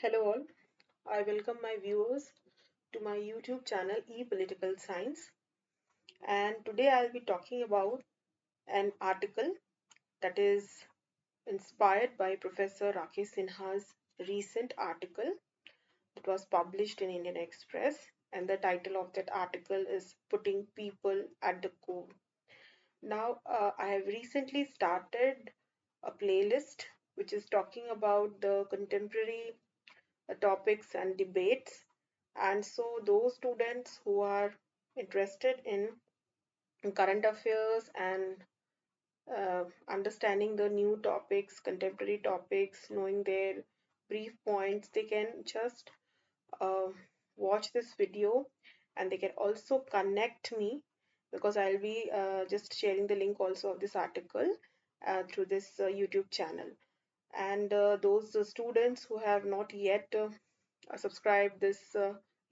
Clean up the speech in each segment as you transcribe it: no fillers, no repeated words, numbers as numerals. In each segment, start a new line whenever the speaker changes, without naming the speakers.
Hello all, I welcome my viewers to my YouTube channel E-Political Science, and today I'll be talking about an article that is inspired by Professor Rakesh Sinha's recent article that was published in Indian Express, and the title of that article is Putting People at the Core. Now, I have recently started a playlist which is talking about the contemporary topics and debates. And so, those students who are interested in current affairs and understanding the new topics, contemporary topics, knowing their brief points, they can just uh, watch this video and they can also connect me because I'll be just sharing the link also of this article through this YouTube channel. And those students who have not yet subscribe this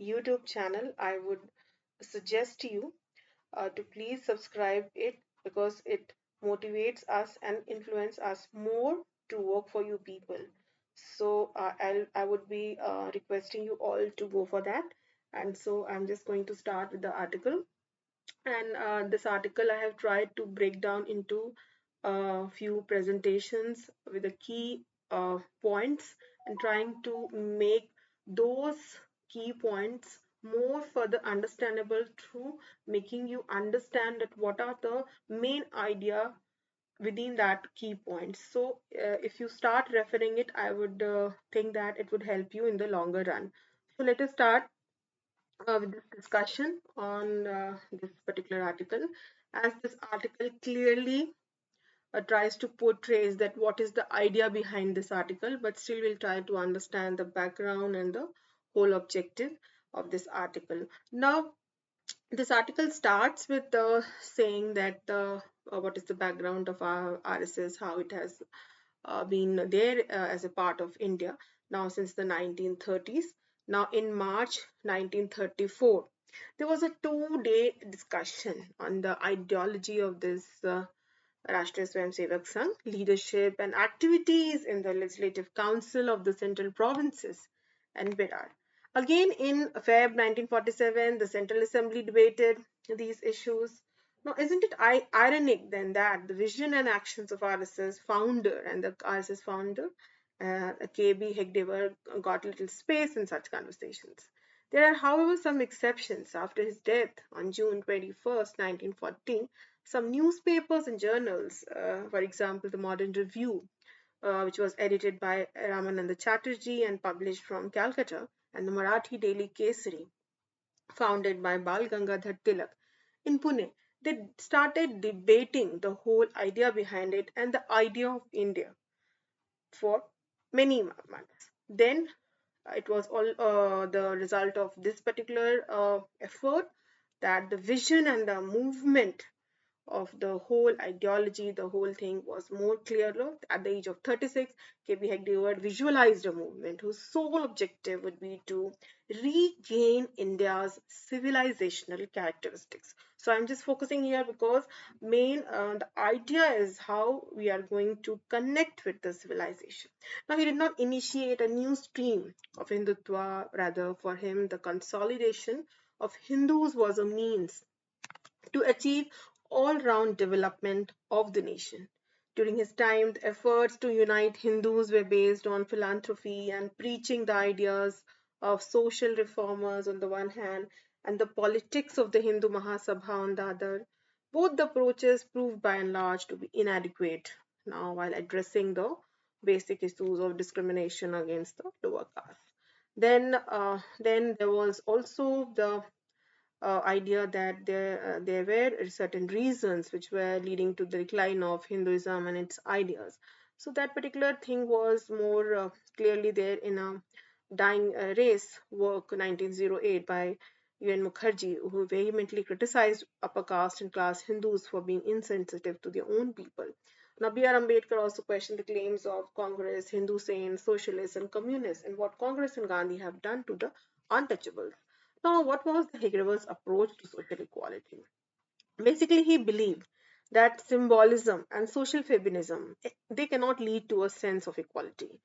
YouTube channel, I would suggest you to please subscribe it because it motivates us and influence us more to work for you people. So I would be requesting you all to go for that. And so I'm just going to start with the article. And this article I have tried to break down into a few presentations with the key points and trying to make those key points more further understandable through making you understand that what are the main idea within that key points. So if you start referring it, I would think that it would help you in the longer run. So let us start with this discussion on this particular article, as this article clearly tries to portray that what is the idea behind this article, but still we'll try to understand the background and the whole objective of this article. Now, this article starts with saying that what is the background of our RSS, how it has been there as a part of India now since the 1930s. Now, in March 1934, there was a 2-day discussion on the ideology of this Rashtriya Swayamsevak Sangh, leadership and activities in the Legislative Council of the Central Provinces and Berar. Again, in Feb 1947, the Central Assembly debated these issues. Now, isn't it ironic then that the vision and actions of RSS founder and the RSS founder, KB Hegdevar, got little space in such conversations? There are, however, some exceptions. After his death on June 21st, 1914, some newspapers and journals, for example, the Modern Review, which was edited by Ramananda Chatterjee and published from Calcutta, and the Marathi daily Kesari, founded by Bal Gangadhar Tilak in Pune. They started debating the whole idea behind it and the idea of India for many months. Then it was all the result of this particular effort that the vision and the movement of the whole ideology, the whole thing was more clearer. At the age of 36, KB Hegdewar visualized a movement whose sole objective would be to regain India's civilizational characteristics. So I'm just focusing here because the idea is how we are going to connect with the civilization. Now he did not initiate a new stream of Hindutva, rather for him the consolidation of Hindus was a means to achieve all-round development of the nation. During his time, the efforts to unite Hindus were based on philanthropy and preaching the ideas of social reformers on the one hand and the politics of the Hindu Mahasabha on the other. Both the approaches proved by and large to be inadequate now while addressing the basic issues of discrimination against the lower caste. Then there was also the idea that there were certain reasons which were leading to the decline of Hinduism and its ideas. So that particular thing was more clearly there in a Dying Race work 1908 by UN Mukherjee, who vehemently criticized upper caste and class Hindus for being insensitive to their own people. Now, B.R. Ambedkar also questioned the claims of Congress, Hindu saints, socialists, and communists, and what Congress and Gandhi have done to the untouchables. Now, what was the Hegre's approach to social equality? Basically, he believed that symbolism and social feminism they cannot lead to a sense of equality.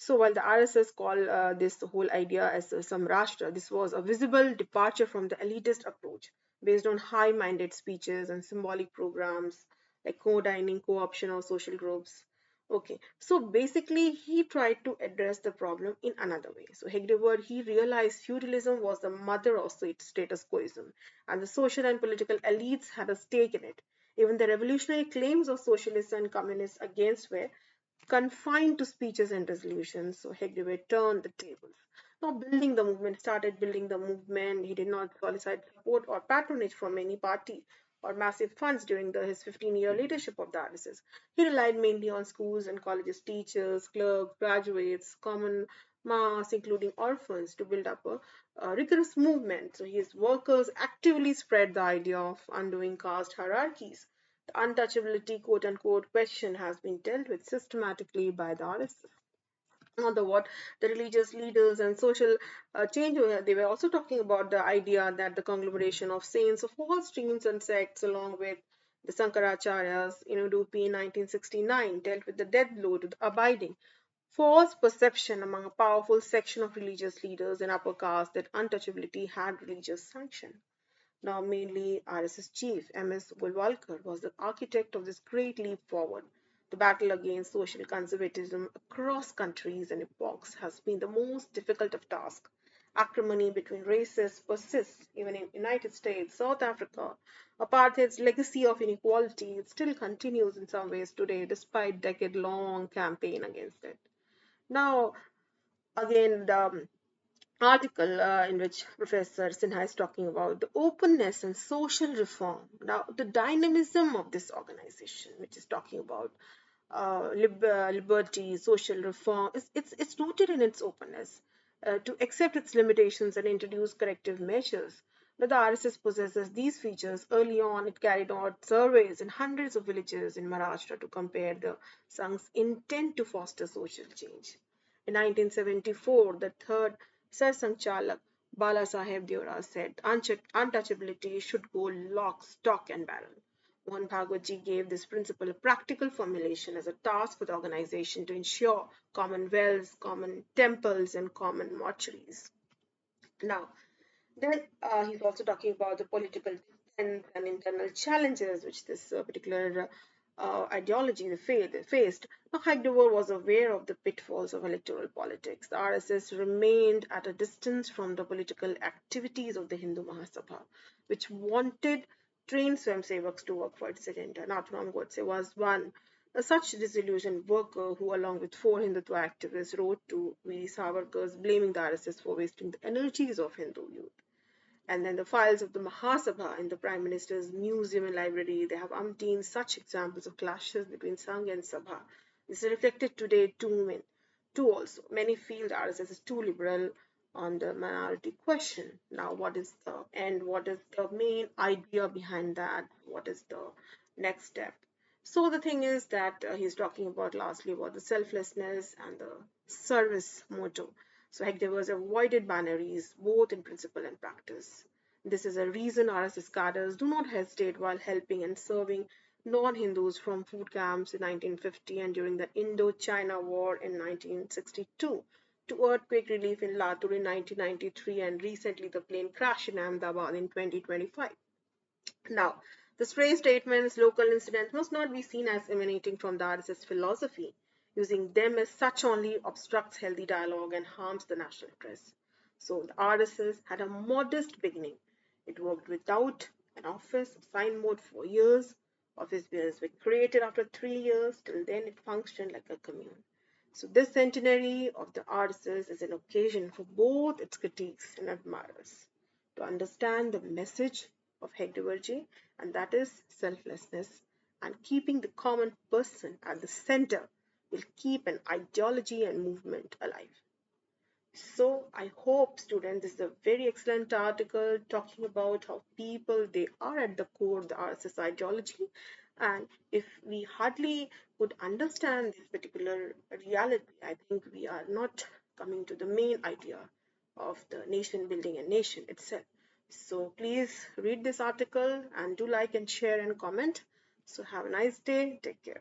So while the RSS call this whole idea as Samrashtra, this was a visible departure from the elitist approach based on high-minded speeches and symbolic programs like co-dining, co-option, or social groups. Okay, so basically he tried to address the problem in another way. So Heidegger, he realized feudalism was the mother of status quoism, and the social and political elites had a stake in it. Even the revolutionary claims of socialists and communists against were confined to speeches and resolutions. So Hegde turned the tables. Now, started building the movement. He did not solicit support or patronage from any party or massive funds during his 15-year leadership of the RSS. He relied mainly on schools and colleges, teachers, clerks, graduates, common mass, including orphans, to build up a rigorous movement. So his workers actively spread the idea of undoing caste hierarchies. The untouchability, quote unquote, question has been dealt with systematically by the RSS. On the what the religious leaders and social change, they were also talking about the idea that the conglomeration of saints of all streams and sects, along with the Sankaracharyas in Udupi in 1969, dealt with the death blow to the abiding false perception among a powerful section of religious leaders in upper caste that untouchability had religious sanction. Now mainly RSS chief MS Golwalkar was the architect of this great leap forward. The battle against social conservatism across countries and epochs has been the most difficult of tasks. Acrimony between races persists even in United States, South Africa. Apartheid's legacy of inequality it still continues in some ways today despite decade-long campaign against it. Now, again, the article in which Professor Sinha is talking about the openness and social reform. Now, the dynamism of this organization, which is talking about liberty, social reform, it's rooted in its openness to accept its limitations and introduce corrective measures. Now, the RSS possesses these features. Early on, it carried out surveys in hundreds of villages in Maharashtra to compare the Sangh's intent to foster social change. In 1974, the third Sarsanchalak Balasaheb Deora said untouchability should go lock, stock, and barrel. Mohan Bhagwatji gave this principle a practical formulation as a task for the organization to ensure common wells, common temples, and common mortuaries. Now, then he's also talking about the political dissent and internal challenges which this particular ideology they faced. Now, Heidegger was aware of the pitfalls of electoral politics. The RSS remained at a distance from the political activities of the Hindu Mahasabha, which wanted trained Swayamsevaks to work for its agenda. Nathuram Godse was one such disillusioned worker who, along with four Hindutva activists, wrote to V. Savarkar blaming the RSS for wasting the energies of Hindu youth. And then the files of the Mahasabha in the Prime Minister's museum and library, they have umpteen such examples of clashes between Sangh and Sabha. This is reflected today too also. Many feel the RSS is too liberal on the minority question. Now, what is the main idea behind that? What is the next step? So the thing is that he's talking about lastly about the selflessness and the service motto. So Hegde avoided binaries both in principle and practice. This is a reason RSS cadres do not hesitate while helping and serving non-Hindus from food camps in 1950 and during the Indo-China War in 1962 to earthquake relief in Latur in 1993 and recently the plane crash in Ahmedabad in 2025. Now, the stray statements, local incidents must not be seen as emanating from the RSS philosophy. Using them as such only obstructs healthy dialogue and harms the national interest. So the RSS had a modest beginning. It worked without an office sign mode for years. Office bearers were created after 3 years. Till then, it functioned like a commune. So this centenary of the RSS is an occasion for both its critics and admirers to understand the message of Hegdevergy, and that is selflessness and keeping the common person at the center will keep an ideology and movement alive. So I hope students this is a very excellent article talking about how people they are at the core of the RSS ideology, and if we hardly could understand this particular reality, I think we are not coming to the main idea of the nation building a nation itself. So please read this article and do like and share and comment. So have a nice day. Take care.